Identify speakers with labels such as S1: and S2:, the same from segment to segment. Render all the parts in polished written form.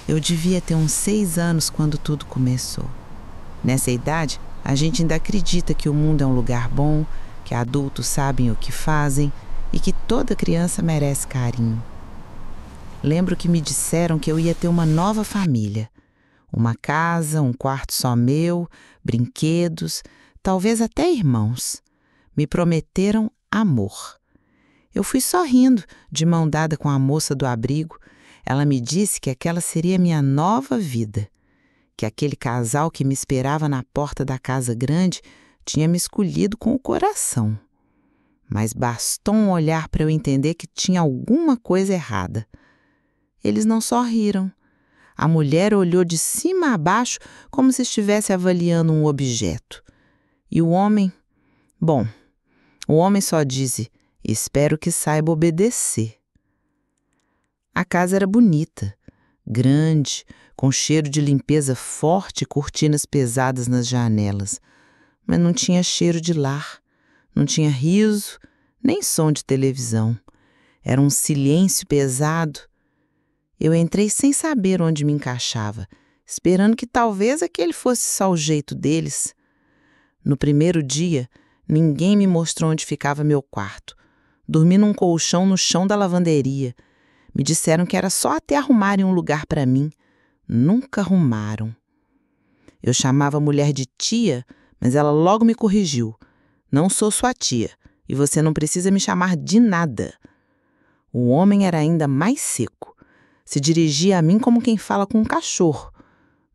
S1: Eu devia ter uns 6 anos quando tudo começou. Nessa idade, a gente ainda acredita que o mundo é um lugar bom, que adultos sabem o que fazem e que toda criança merece carinho. Lembro que me disseram que eu ia ter uma nova família. Uma casa, um quarto só meu, brinquedos, talvez até irmãos. Me prometeram amor. Eu fui sorrindo, de mão dada com a moça do abrigo. Ela me disse que aquela seria minha nova vida, que aquele casal que me esperava na porta da casa grande tinha me escolhido com o coração. Mas bastou um olhar para eu entender que tinha alguma coisa errada. Eles não só riram. A mulher olhou de cima a baixo como se estivesse avaliando um objeto. E o homem? Bom, o homem só disse: espero que saiba obedecer. A casa era bonita, grande, com cheiro de limpeza forte e cortinas pesadas nas janelas. Mas não tinha cheiro de lar, não tinha riso, nem som de televisão. Era um silêncio pesado. Eu entrei sem saber onde me encaixava, esperando que talvez aquele fosse só o jeito deles. No primeiro dia, ninguém me mostrou onde ficava meu quarto. Dormi num colchão no chão da lavanderia. Me disseram que era só até arrumarem um lugar para mim. Nunca arrumaram. Eu chamava a mulher de tia, mas ela logo me corrigiu. Não sou sua tia, e você não precisa me chamar de nada. O homem era ainda mais seco. Se dirigia a mim como quem fala com um cachorro.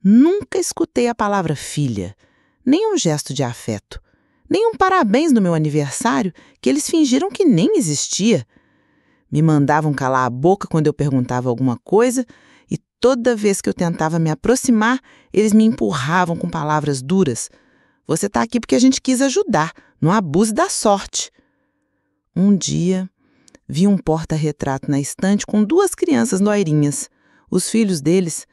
S1: Nunca escutei a palavra filha, nem um gesto de afeto, nem um parabéns no meu aniversário que eles fingiram que nem existia. Me mandavam calar a boca quando eu perguntava alguma coisa e toda vez que eu tentava me aproximar, eles me empurravam com palavras duras. Você está aqui porque a gente quis ajudar, não abuse da sorte. Um dia, vi um porta-retrato na estante com 2 crianças loirinhas. Os filhos deles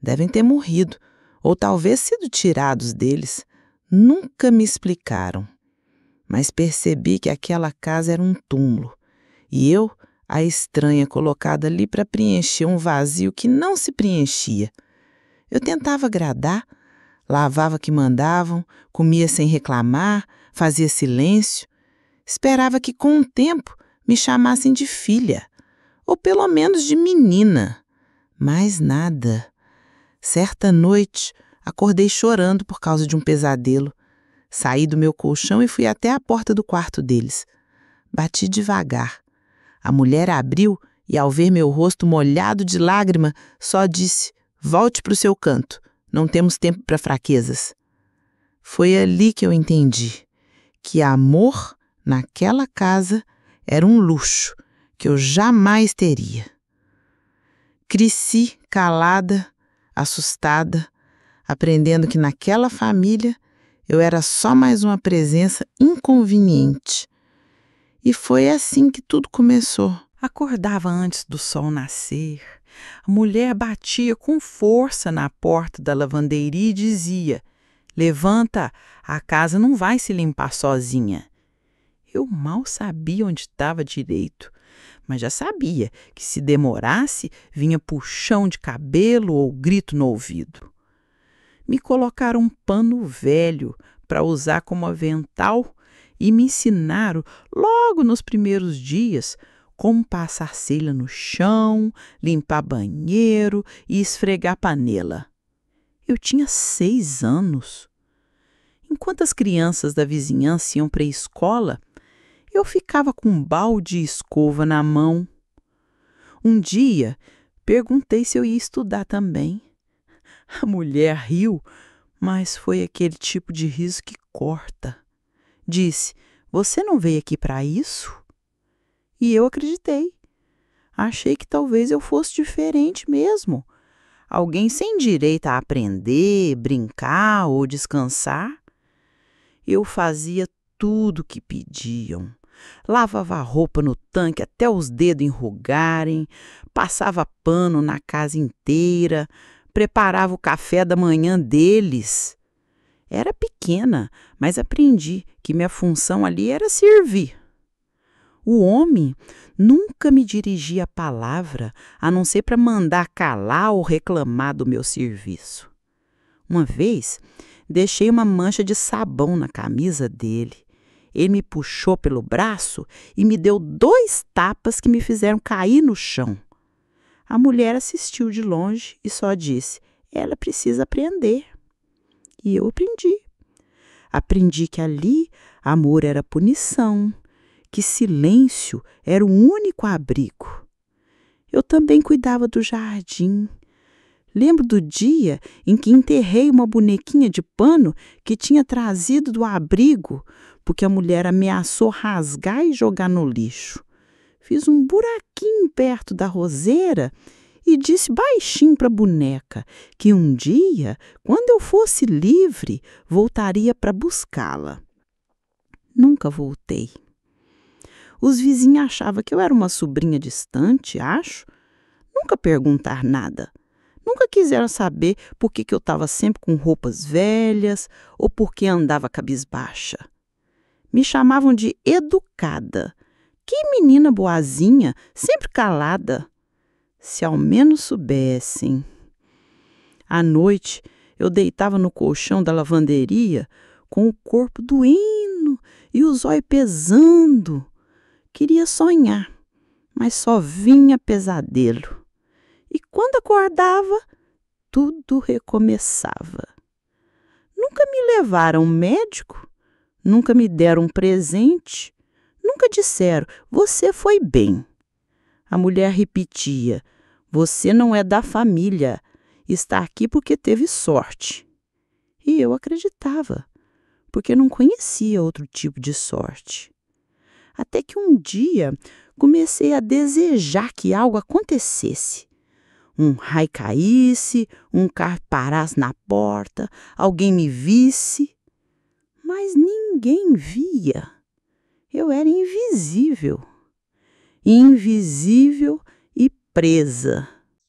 S1: devem ter morrido, ou talvez sido tirados deles. Nunca me explicaram. Mas percebi que aquela casa era um túmulo. E eu, a estranha colocada ali para preencher um vazio que não se preenchia. Eu tentava agradar, lavava o que mandavam, comia sem reclamar, fazia silêncio. Esperava que com o tempo me chamassem de filha, ou pelo menos de menina. Mas nada. Certa noite, acordei chorando por causa de um pesadelo. Saí do meu colchão e fui até a porta do quarto deles. Bati devagar. A mulher abriu e, ao ver meu rosto molhado de lágrima, só disse: volte para o seu canto, não temos tempo para fraquezas. Foi ali que eu entendi que amor naquela casa era um luxo que eu jamais teria. Cresci calada, assustada, aprendendo que naquela família eu era só mais uma presença inconveniente. E foi assim que tudo começou. Acordava antes do sol nascer. A mulher batia com força na porta da lavanderia e dizia: levanta, a casa não vai se limpar sozinha. Eu mal sabia onde estava direito, mas já sabia que se demorasse, vinha puxão de cabelo ou grito no ouvido. Me colocaram um pano velho para usar como avental e me ensinaram, logo nos primeiros dias, como passar selha no chão, limpar banheiro e esfregar panela. Eu tinha 6 anos. Enquanto as crianças da vizinhança iam para a escola, eu ficava com um balde e escova na mão. Um dia, perguntei se eu ia estudar também. A mulher riu, mas foi aquele tipo de riso que corta. Disse: você não veio aqui para isso? E eu acreditei. Achei que talvez eu fosse diferente mesmo. Alguém sem direito a aprender, brincar ou descansar. Eu fazia tudo o que pediam. Lavava a roupa no tanque até os dedos enrugarem, passava pano na casa inteira, preparava o café da manhã deles. Era pequena, mas aprendi que minha função ali era servir.
S2: O homem nunca me dirigia a palavra, a não ser para mandar calar ou reclamar do meu serviço. Uma vez, deixei uma mancha de sabão na camisa dele. Ele me puxou pelo braço e me deu 2 tapas que me fizeram cair no chão. A mulher assistiu de longe e só disse: ela precisa aprender. E eu aprendi. Aprendi que ali amor era punição, que silêncio era o único abrigo. Eu também cuidava do jardim. Lembro do dia em que enterrei uma bonequinha de pano que tinha trazido do abrigo, porque a mulher ameaçou rasgar e jogar no lixo. Fiz um buraquinho perto da roseira e disse baixinho para a boneca que um dia, quando eu fosse livre, voltaria para buscá-la. Nunca voltei. Os vizinhos achavam que eu era uma sobrinha distante, acho. Nunca perguntaram nada. Nunca quiseram saber por que eu estava sempre com roupas velhas ou por que andava cabisbaixa. Me chamavam de educada. Que menina boazinha, sempre calada. Se ao menos soubessem. À noite, eu deitava no colchão da lavanderia com o corpo doendo e os olhos pesando. Queria sonhar, mas só vinha pesadelo. E quando acordava, tudo recomeçava. Nunca me levaram ao médico, nunca me deram um presente, nunca disseram: você foi bem. A mulher repetia: você não é da família, está aqui porque teve sorte. E eu acreditava, porque não conhecia outro tipo de sorte. Até que um dia comecei a desejar que algo acontecesse. Um raio caísse, um carro parasse na porta, alguém me visse. Mas ninguém via. Eu era invisível. Invisível e presa.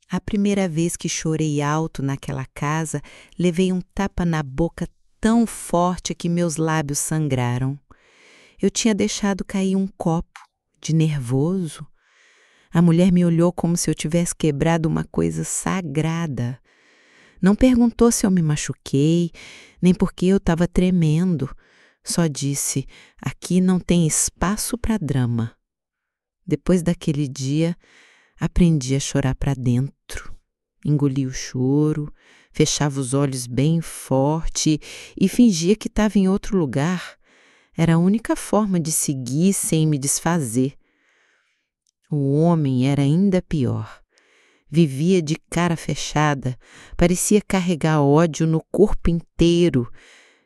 S1: A primeira vez que chorei alto naquela casa, levei um tapa na boca tão forte que meus lábios sangraram. Eu tinha deixado cair um copo, de nervoso. A mulher me olhou como se eu tivesse quebrado uma coisa sagrada. Não perguntou se eu me machuquei, nem por que eu estava tremendo. Só disse: aqui não tem espaço para drama. Depois daquele dia, aprendi a chorar para dentro. Engoli o choro, fechava os olhos bem forte e fingia que estava em outro lugar. Era a única forma de seguir sem me desfazer. O homem era ainda pior. Vivia de cara fechada, parecia carregar ódio no corpo inteiro.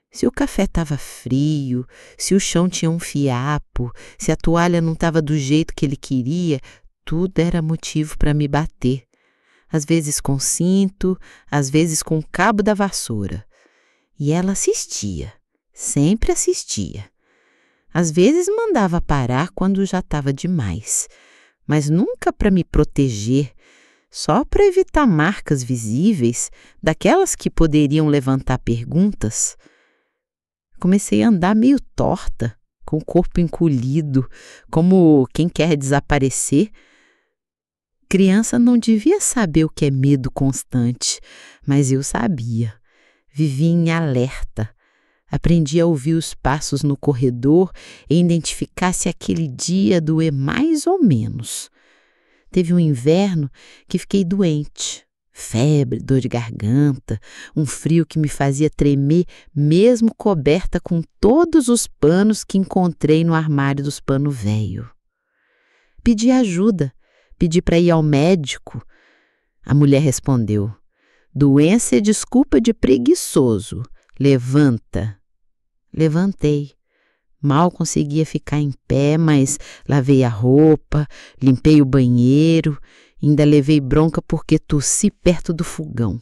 S1: Se o café estava frio, se o chão tinha um fiapo, se a toalha não estava do jeito que ele queria, tudo era motivo para me bater. Às vezes com cinto, às vezes com o cabo da vassoura. E ela assistia, sempre assistia. Às vezes mandava parar quando já estava demais, mas nunca para me proteger, só para evitar marcas visíveis, daquelas que poderiam levantar perguntas. Comecei a andar meio torta, com o corpo encolhido, como quem quer desaparecer. Criança não devia saber o que é medo constante, mas eu sabia. Vivia em alerta. Aprendi a ouvir os passos no corredor e identificar se aquele dia doer mais ou menos. Teve um inverno que fiquei doente. Febre, dor de garganta, um frio que me fazia tremer mesmo coberta com todos os panos que encontrei no armário dos panos velho. Pedi ajuda, pedi para ir ao médico. A mulher respondeu: doença é desculpa de preguiçoso, levanta. Levantei. Mal conseguia ficar em pé, mas lavei a roupa, limpei o banheiro, ainda levei bronca porque tossi perto do fogão.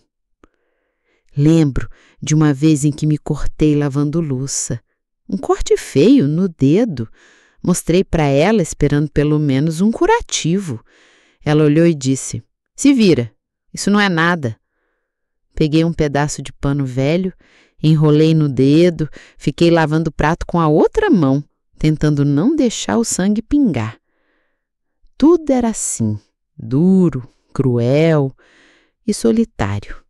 S1: Lembro de uma vez em que me cortei lavando louça. Um corte feio no dedo. Mostrei para ela esperando pelo menos um curativo. Ela olhou e disse: se vira, isso não é nada. Peguei um pedaço de pano velho, enrolei no dedo, fiquei lavando o prato com a outra mão,
S2: tentando não deixar o sangue pingar. Tudo era assim, duro, cruel e solitário.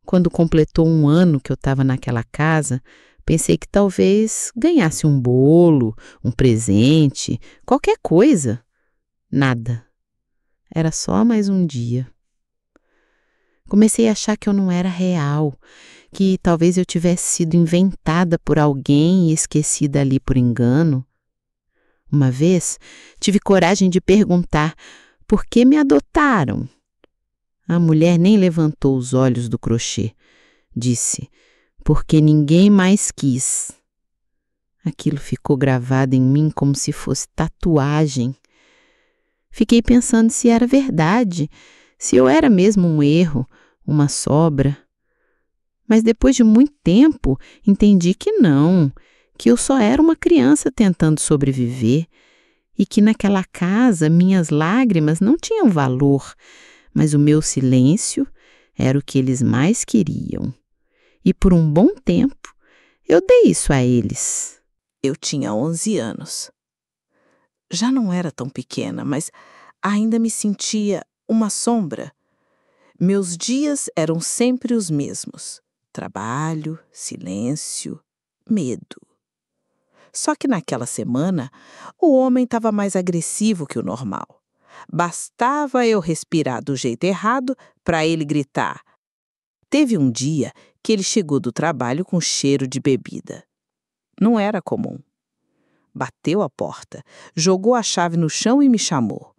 S2: Quando completou 1 ano que eu estava naquela casa, pensei que talvez ganhasse um bolo, um presente, qualquer coisa. Nada. Era só mais um dia. Comecei a achar que eu não era real, que talvez eu tivesse sido inventada por alguém e esquecida ali por engano. Uma vez, tive coragem de perguntar por que me adotaram. A mulher nem levantou os olhos do crochê. Disse, porque ninguém mais quis. Aquilo ficou gravado em mim como se fosse tatuagem. Fiquei pensando se era verdade, se eu era mesmo um erro, uma sobra. Mas depois de muito tempo, entendi que não, que eu só era uma criança tentando sobreviver e que naquela casa minhas lágrimas não tinham valor, mas o meu silêncio era o que eles mais queriam. E por um bom tempo, eu dei isso a eles.
S3: Eu tinha 11 anos. Já não era tão pequena, mas ainda me sentia uma sombra. Meus dias eram sempre os mesmos: trabalho, silêncio, medo. Só que naquela semana, o homem estava mais agressivo que o normal. Bastava eu respirar do jeito errado para ele gritar. Teve um dia que ele chegou do trabalho com cheiro de bebida. Não era comum. Bateu a porta, jogou a chave no chão e me chamou.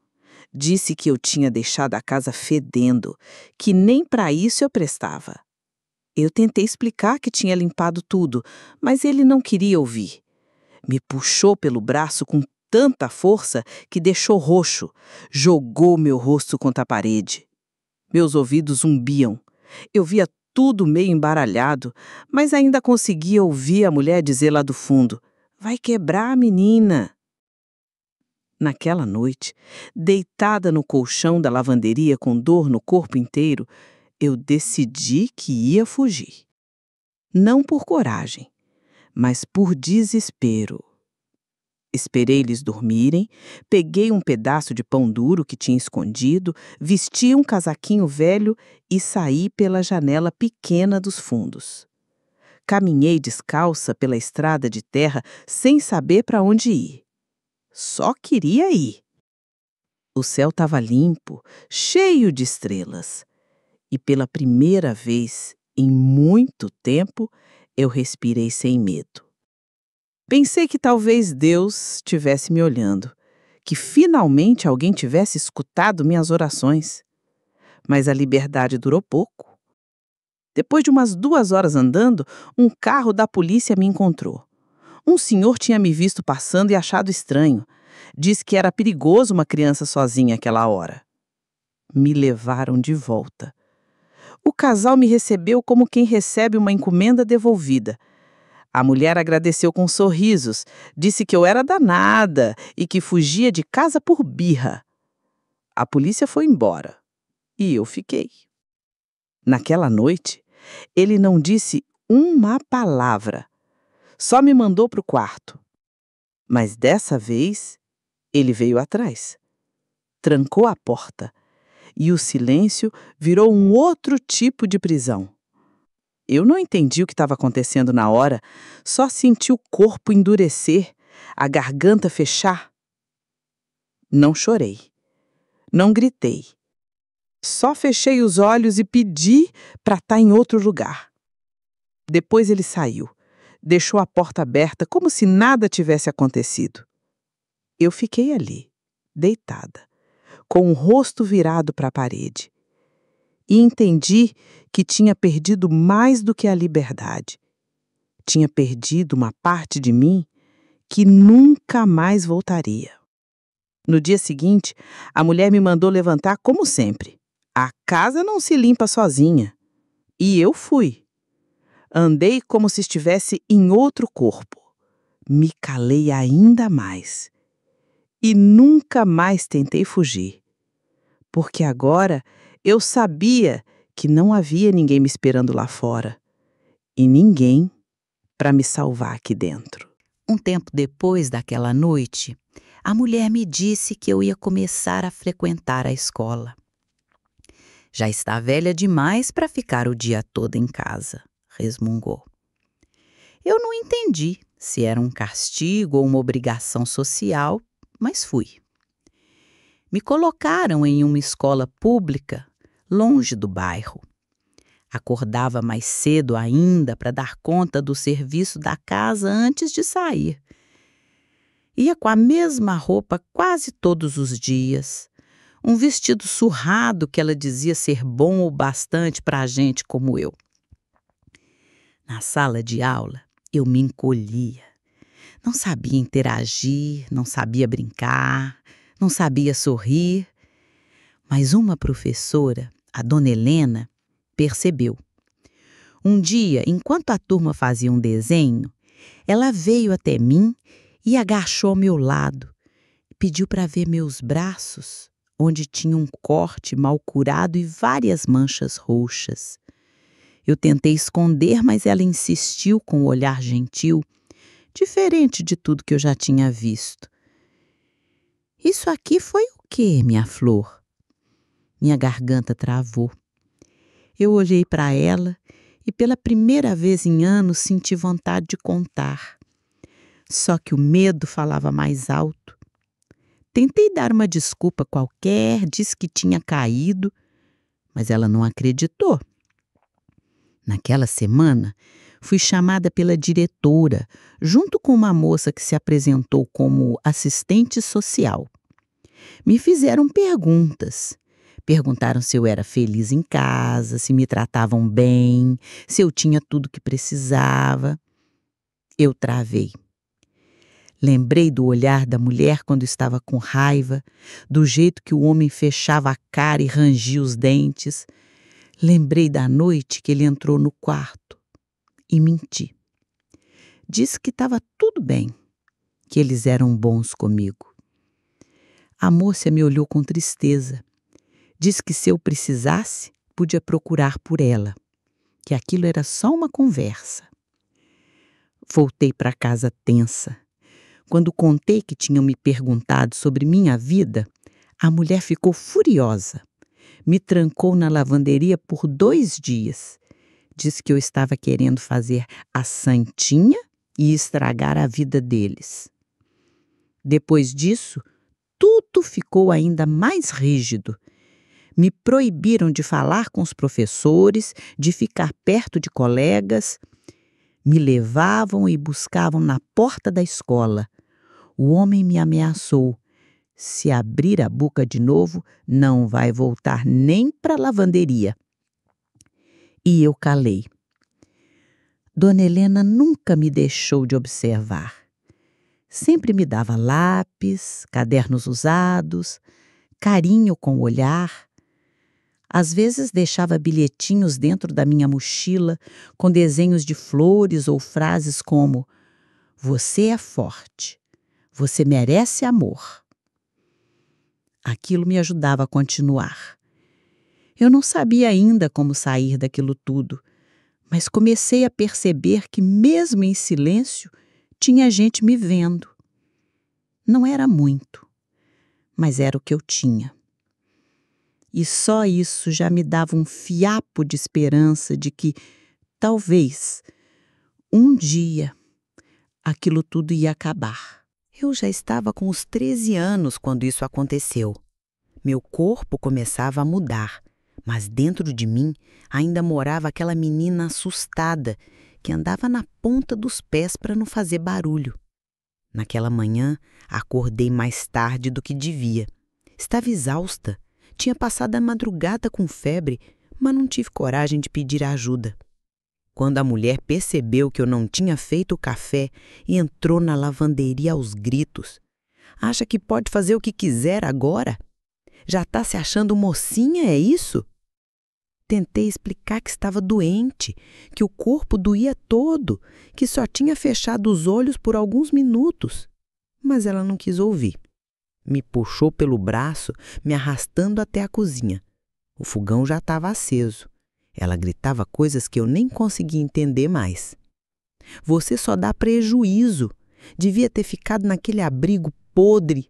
S3: Disse que eu tinha deixado a casa fedendo, que nem para isso eu prestava. Eu tentei explicar que tinha limpado tudo, mas ele não queria ouvir. Me puxou pelo braço com tanta força que deixou roxo, jogou meu rosto contra a parede. Meus ouvidos zumbiam. Eu via tudo meio embaralhado, mas ainda conseguia ouvir a mulher dizer lá do fundo: "Vai quebrar, menina." Naquela noite, deitada no colchão da lavanderia com dor no corpo inteiro, eu decidi que ia fugir. Não por coragem, mas por desespero. Esperei eles dormirem, peguei um pedaço de pão duro que tinha escondido, vesti um casaquinho velho e saí pela janela pequena dos fundos. Caminhei descalça pela estrada de terra sem saber para onde ir. Só queria ir. O céu estava limpo, cheio de estrelas. E pela primeira vez em muito tempo, eu respirei sem medo. Pensei que talvez Deus estivesse me olhando, que finalmente alguém tivesse escutado minhas orações. Mas a liberdade durou pouco. Depois de umas 2 horas andando, um carro da polícia me encontrou. Um senhor tinha me visto passando e achado estranho. Disse que era perigoso uma criança sozinha àquela hora. Me levaram de volta. O casal me recebeu como quem recebe uma encomenda devolvida. A mulher agradeceu com sorrisos, disse que eu era danada e que fugia de casa por birra. A polícia foi embora e eu fiquei. Naquela noite, ele não disse uma palavra, só me mandou para o quarto. Mas dessa vez, ele veio atrás, trancou a porta e o silêncio virou um outro tipo de prisão. Eu não entendi o que estava acontecendo na hora, só senti o corpo endurecer, a garganta fechar. Não chorei, não gritei. Só fechei os olhos e pedi para estar em outro lugar. Depois ele saiu, deixou a porta aberta como se nada tivesse acontecido. Eu fiquei ali, deitada, com o rosto virado para a parede. E entendi que tinha perdido mais do que a liberdade. Tinha perdido uma parte de mim que nunca mais voltaria. No dia seguinte, a mulher me mandou levantar como sempre. A casa não se limpa sozinha. E eu fui. Andei como se estivesse em outro corpo. Me calei ainda mais. E nunca mais tentei fugir. Porque agora eu sabia que não havia ninguém me esperando lá fora. E ninguém para me salvar aqui dentro.
S2: Um tempo depois daquela noite, a mulher me disse que eu ia começar a frequentar a escola. Já está velha demais para ficar o dia todo em casa, resmungou. Eu não entendi se era um castigo ou uma obrigação social, mas fui. Me colocaram em uma escola pública, longe do bairro. Acordava mais cedo ainda para dar conta do serviço da casa antes de sair. Ia com a mesma roupa quase todos os dias, um vestido surrado que ela dizia ser bom o bastante para a gente como eu. Na sala de aula, eu me encolhia. Não sabia interagir, não sabia brincar, não sabia sorrir. Mas uma professora, a dona Helena, percebeu. Um dia, enquanto a turma fazia um desenho, ela veio até mim e agachou ao meu lado. Pediu para ver meus braços, onde tinha um corte mal curado e várias manchas roxas. Eu tentei esconder, mas ela insistiu com o olhar gentil, diferente de tudo que eu já tinha visto. Isso aqui foi o quê, minha flor? Minha garganta travou. Eu olhei para ela e pela primeira vez em anos senti vontade de contar. Só que o medo falava mais alto. Tentei dar uma desculpa qualquer, disse que tinha caído, mas ela não acreditou. Naquela semana, fui chamada pela diretora, junto com uma moça que se apresentou como assistente social. Me fizeram perguntas. Perguntaram se eu era feliz em casa, se me tratavam bem, se eu tinha tudo que precisava. Eu travei. Lembrei do olhar da mulher quando estava com raiva, do jeito que o homem fechava a cara e rangia os dentes. Lembrei da noite que ele entrou no quarto e menti. Disse que estava tudo bem, que eles eram bons comigo. A moça me olhou com tristeza. Disse que se eu precisasse, podia procurar por ela, que aquilo era só uma conversa. Voltei para casa tensa. Quando contei que tinham me perguntado sobre minha vida, a mulher ficou furiosa. Me trancou na lavanderia por 2 dias. Disse que eu estava querendo fazer a santinha e estragar a vida deles. Depois disso, tudo ficou ainda mais rígido. Me proibiram de falar com os professores, de ficar perto de colegas. Me levavam e buscavam na porta da escola. O homem me ameaçou. Se abrir a boca de novo, não vai voltar nem para a lavanderia. E eu calei. Dona Helena nunca me deixou de observar. Sempre me dava lápis, cadernos usados, carinho com o olhar. Às vezes deixava bilhetinhos dentro da minha mochila com desenhos de flores ou frases como: "Você é forte, você merece amor." Aquilo me ajudava a continuar. Eu não sabia ainda como sair daquilo tudo, mas comecei a perceber que, mesmo em silêncio, tinha gente me vendo. Não era muito, mas era o que eu tinha. E só isso já me dava um fiapo de esperança de que, talvez, um dia, aquilo tudo ia acabar. Eu já estava com os 13 anos quando isso aconteceu. Meu corpo começava a mudar, mas dentro de mim ainda morava aquela menina assustada que andava na ponta dos pés para não fazer barulho. Naquela manhã, acordei mais tarde do que devia. Estava exausta. Tinha passado a madrugada com febre, mas não tive coragem de pedir ajuda. Quando a mulher percebeu que eu não tinha feito o café, entrou na lavanderia aos gritos. Acha que pode fazer o que quiser agora? Já está se achando mocinha, é isso? Tentei explicar que estava doente, que o corpo doía todo, que só tinha fechado os olhos por alguns minutos. Mas ela não quis ouvir. Me puxou pelo braço, me arrastando até a cozinha. O fogão já estava aceso. Ela gritava coisas que eu nem conseguia entender mais. "Você só dá prejuízo. Devia ter ficado naquele abrigo podre.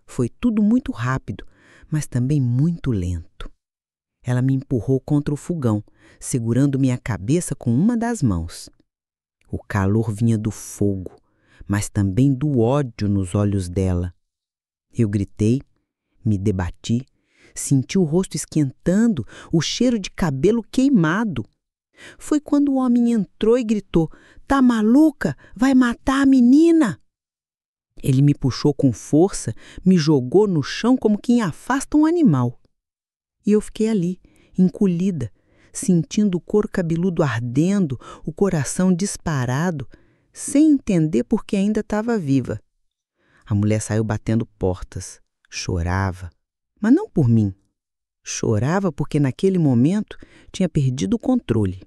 S2: Foi tudo muito rápido, mas também muito lento. Ela me empurrou contra o fogão, segurando minha cabeça com uma das mãos. O calor vinha do fogo, mas também do ódio nos olhos dela. Eu gritei, me debati, senti o rosto esquentando, o cheiro de cabelo queimado. Foi quando o homem entrou e gritou: "Tá maluca? Vai matar a menina!" Ele me puxou com força, me jogou no chão como quem afasta um animal. E eu fiquei ali, encolhida, sentindo o couro cabeludo ardendo, o coração disparado, sem entender por que ainda estava viva. A mulher saiu batendo portas, chorava, mas não por mim. Chorava porque naquele momento tinha perdido o controle.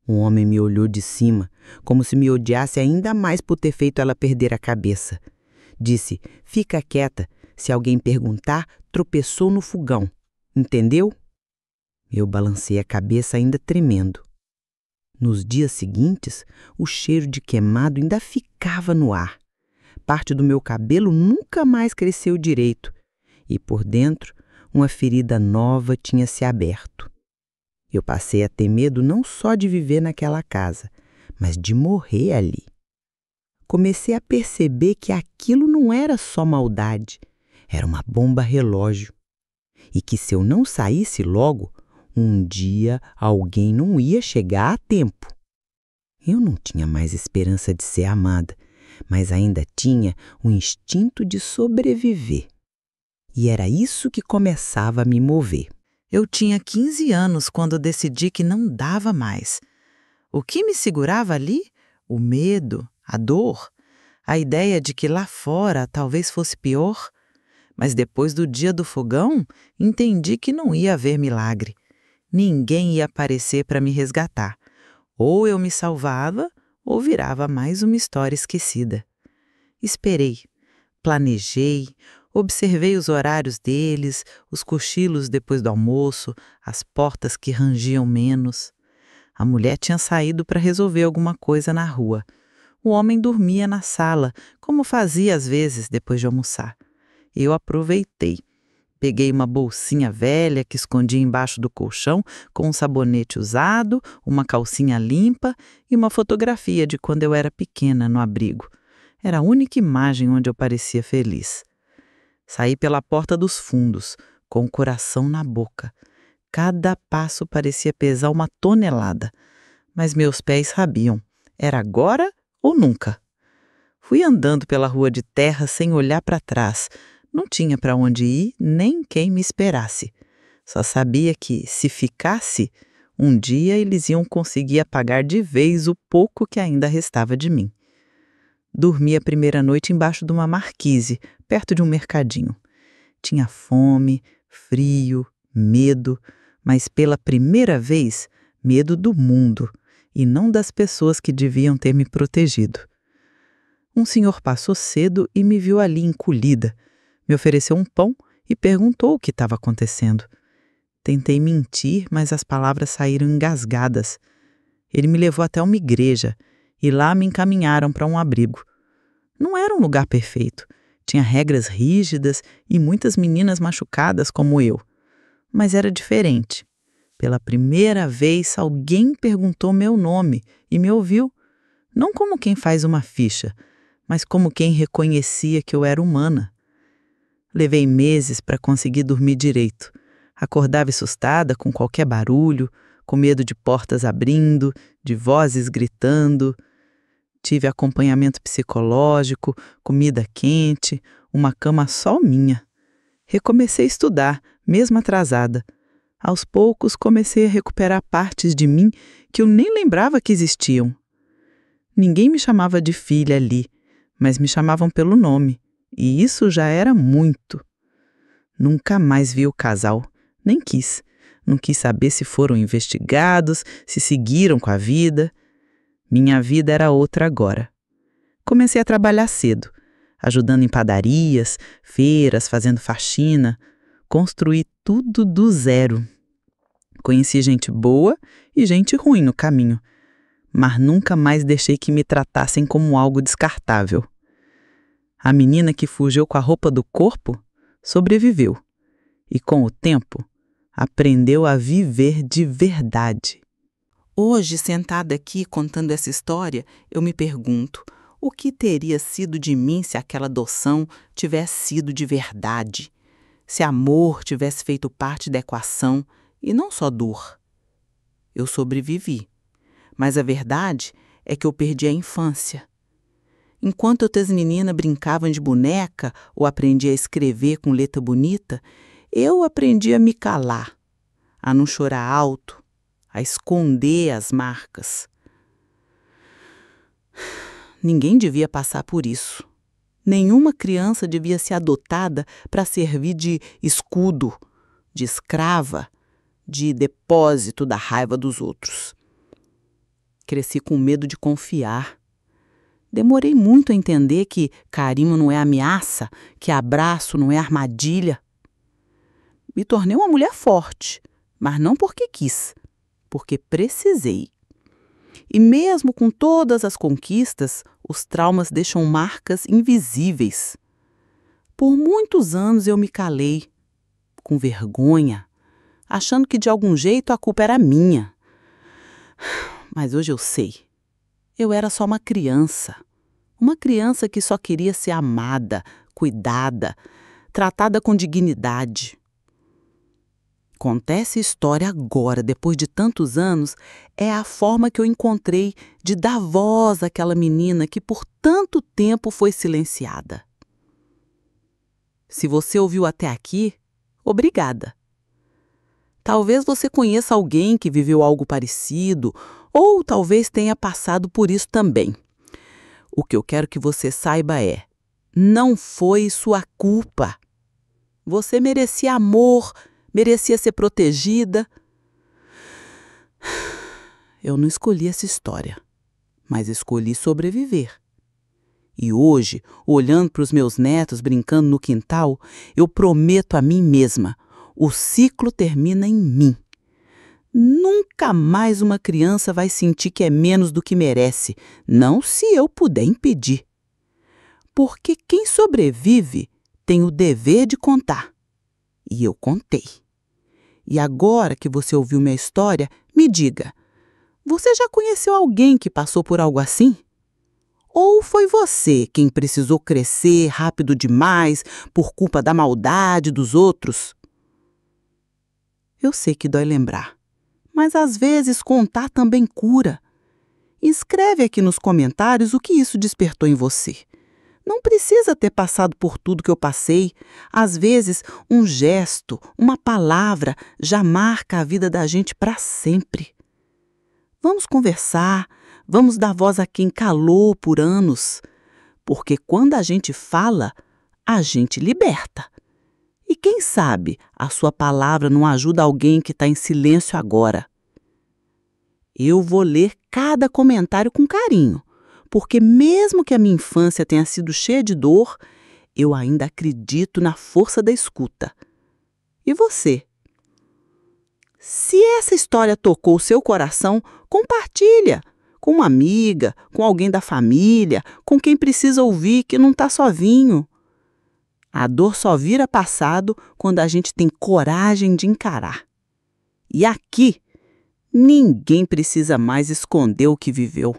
S2: Um homem me olhou de cima, como se me odiasse ainda mais por ter feito ela perder a cabeça. Disse: "Fica quieta, se alguém perguntar, tropeçou no fogão. Entendeu?" Eu balancei a cabeça ainda tremendo. Nos dias seguintes, o cheiro de queimado ainda ficava no ar. Parte do meu cabelo nunca mais cresceu direito e por dentro uma ferida nova tinha se aberto. Eu passei a ter medo não só de viver naquela casa, mas de morrer ali. Comecei a perceber que aquilo não era só maldade, era uma bomba relógio. E que se eu não saísse logo, um dia alguém não ia chegar a tempo. Eu não tinha mais esperança de ser amada, mas ainda tinha o instinto de sobreviver. E era isso que começava a me mover.
S1: Eu tinha 15 anos quando decidi que não dava mais. O que me segurava ali? O medo, a dor, a ideia de que lá fora talvez fosse pior. Mas depois do dia do fogão, entendi que não ia haver milagre. Ninguém ia aparecer para me resgatar. Ou eu me salvava, ou virava mais uma história esquecida. Esperei, planejei, observei os horários deles, os cochilos depois do almoço, as portas que rangiam menos. A mulher tinha saído para resolver alguma coisa na rua. O homem dormia na sala, como fazia às vezes depois de almoçar. Eu aproveitei. Peguei uma bolsinha velha que escondia embaixo do colchão com um sabonete usado, uma calcinha limpa e uma fotografia de quando eu era pequena no abrigo. Era a única imagem onde eu parecia feliz. Saí pela porta dos fundos, com o coração na boca. Cada passo parecia pesar 1 tonelada. Mas meus pés sabiam. Era agora ou nunca. Fui andando pela rua de terra sem olhar para trás. Não tinha para onde ir, nem quem me esperasse. Só sabia que, se ficasse, um dia eles iam conseguir apagar de vez o pouco que ainda restava de mim. Dormi a primeira noite embaixo de uma marquise, perto de um mercadinho. Tinha fome, frio, medo, mas pela primeira vez, medo do mundo, e não das pessoas que deviam ter me protegido. Um senhor passou cedo e me viu ali encolhida. Me ofereceu um pão e perguntou o que estava acontecendo. Tentei mentir, mas as palavras saíram engasgadas. Ele me levou até uma igreja e lá me encaminharam para um abrigo. Não era um lugar perfeito. Tinha regras rígidas e muitas meninas machucadas como eu. Mas era diferente. Pela primeira vez, alguém perguntou meu nome e me ouviu. Não como quem faz uma ficha, mas como quem reconhecia que eu era humana. Levei meses para conseguir dormir direito. Acordava assustada com qualquer barulho, com medo de portas abrindo, de vozes gritando. Tive acompanhamento psicológico, comida quente, uma cama só minha. Recomecei a estudar, mesmo atrasada. Aos poucos comecei a recuperar partes de mim que eu nem lembrava que existiam. Ninguém me chamava de filha ali, mas me chamavam pelo nome. E isso já era muito. Nunca mais vi o casal, nem quis. Não quis saber se foram investigados, se seguiram com a vida. Minha vida era outra agora. Comecei a trabalhar cedo, ajudando em padarias, feiras, fazendo faxina. Construí tudo do zero. Conheci gente boa e gente ruim no caminho.
S2: mas nunca mais deixei que me tratassem como algo descartável. A menina que fugiu com a roupa do corpo sobreviveu e, com o tempo, aprendeu a viver de verdade.
S1: Hoje, sentada aqui contando essa história, eu me pergunto: o que teria sido de mim se aquela adoção tivesse sido de verdade? Se amor tivesse feito parte da equação e não só dor? Eu sobrevivi, mas a verdade é que eu perdi a infância. Enquanto outras meninas brincavam de boneca ou aprendiam a escrever com letra bonita, eu aprendi a me calar, a não chorar alto, a esconder as marcas. Ninguém devia passar por isso. Nenhuma criança devia ser adotada para servir de escudo, de escrava, de depósito da raiva dos outros. Cresci com medo de confiar. Demorei muito a entender que carinho não é ameaça, que abraço não é armadilha. Me tornei uma mulher forte, mas não porque quis, porque precisei. E mesmo com todas as conquistas, os traumas deixam marcas invisíveis. Por muitos anos eu me calei, com vergonha, achando que de algum jeito a culpa era minha. Mas hoje eu sei. Eu era só uma criança que só queria ser amada, cuidada, tratada com dignidade. Contar essa história agora, depois de tantos anos, é a forma que eu encontrei de dar voz àquela menina que por tanto tempo foi silenciada. Se você ouviu até aqui, obrigada. Talvez você conheça alguém que viveu algo parecido, ou talvez tenha passado por isso também. O que eu quero que você saiba é: não foi sua culpa. Você merecia amor, merecia ser protegida. Eu não escolhi essa história, mas escolhi sobreviver. E hoje, olhando para os meus netos brincando no quintal, eu prometo a mim mesma: o ciclo termina em mim. Nunca mais uma criança vai sentir que é menos do que merece, não se eu puder impedir. Porque quem sobrevive tem o dever de contar. E eu contei. E agora que você ouviu minha história, me diga: você já conheceu alguém que passou por algo assim? Ou foi você quem precisou crescer rápido demais por culpa da maldade dos outros? Eu sei que dói lembrar, mas às vezes contar também cura. Escreve aqui nos comentários o que isso despertou em você. Não precisa ter passado por tudo que eu passei. Às vezes, um gesto, uma palavra já marca a vida da gente para sempre. Vamos conversar, vamos dar voz a quem calou por anos. Porque quando a gente fala, a gente liberta. E quem sabe a sua palavra não ajuda alguém que está em silêncio agora. Eu vou ler cada comentário com carinho, porque mesmo que a minha infância tenha sido cheia de dor, eu ainda acredito na força da escuta. E você? Se essa história tocou o seu coração, compartilha com uma amiga, com alguém da família, com quem precisa ouvir que não está sozinho. A dor só vira passado quando a gente tem coragem de encarar. E aqui, ninguém precisa mais esconder o que viveu.